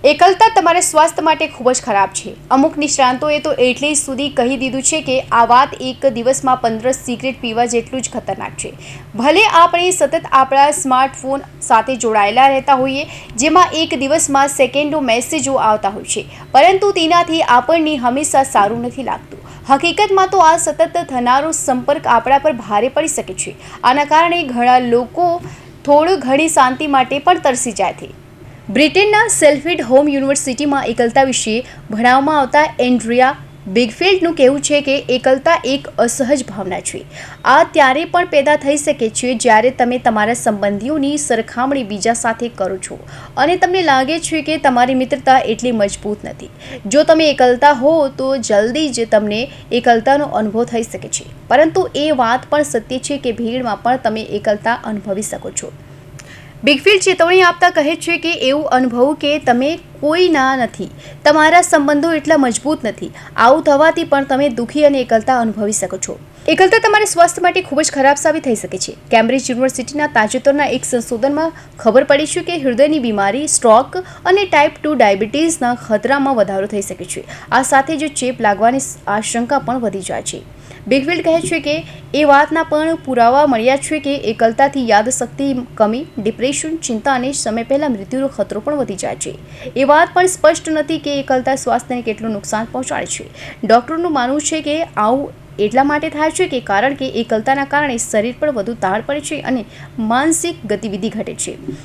એકલતા તમારા સ્વાસ્થ્ય માટે ખૂબ જ ખરાબ છે. અમુક નિષ્ણાતોએ તો એટલે સુધી કહી દીધું છે કે આ વાત એક દિવસમાં 15 સિગરેટ પીવા જેટલું જ ખતરનાક છે. ભલે આપણે સતત આપણા સ્માર્ટફોન સાથે જોડાયેલા રહેતા હોઈએ, જેમાં એક દિવસમાં સેકન્ડો મેસેજો આવતા હોય છે, પરંતુ તેનાથી આપણને હંમેશા સારું નથી લાગતું. હકીકતમાં તો આ સતત થનારો સંપર્ક આપણા પર ભારે પડી શકે છે. આના કારણે ઘણા લોકો થોડી ઘણી શાંતિ માટે પણ તરસી જાય છે. બ્રિટનના સેલ્ફિડ હોમ યુનિવર્સિટીમાં એકલતા વિશે ભણાવવામાં આવતા એન્ડ્રિયા બિગફિલ્ડનું કહેવું છે કે એકલતા એક અસહજ ભાવના છે. આ ત્યારે પણ પેદા થઈ શકે છે જ્યારે તમે તમારા સંબંધીઓની સરખામણી બીજા સાથે કરો છો અને તમને લાગે છે કે તમારી મિત્રતા એટલી મજબૂત નથી. જો તમે એકલતા હો તો જલ્દી જ તમને એકલતાનો અનુભવ થઈ શકે છે, પરંતુ એ વાત પણ સત્ય છે કે ભીડમાં પણ તમે એકલતા અનુભવી શકો છો. બિગફિલ્ડ ચેતવણી આપતા કહે છે કે એવું અનુભવ કે તમે કોઈના નથી, તમારા સંબંધો એટલા મજબૂત નથી. આવું થવાથી પણ તમે દુઃખી અને એકલતા અનુભવી શકો છો. એકલતા તમારા સ્વાસ્થ્ય માટે ખૂબ જ ખરાબ સાબિત થઈ શકે છે. કેમ્બ્રિજ યુનિવર્સિટીના તાજેતરના એક સંશોધનમાં ખબર પડી છે કે હૃદયની બીમારી, સ્ટ્રોક અને ટાઈપ 2 ડાયાબિટીસના ખતરામાં વધારો થઈ શકે છે. આ સાથે જ ચેપ લાગવાની આશંકા પણ વધી જાય છે. બિગફિલ્ડ કહે છે કે એ વાતના પણ પુરાવા મળ્યા છે કે એકલતાથી યાદશક્તિ કમી, ડિપ્રેશન, ચિંતા અને સમય પહેલાં મૃત્યુનો ખતરો પણ વધી જાય છે. એ વાત પણ સ્પષ્ટ નથી કે એકલતા સ્વાસ્થ્યને કેટલું નુકસાન પહોંચાડે છે. ડૉક્ટરનું માનવું છે કે આવું એટલા માટે થાય છે કે કારણ કે એકલતાના કારણે શરીર પર વધુ તાણ પડે છે અને માનસિક ગતિવિધિ ઘટે છે.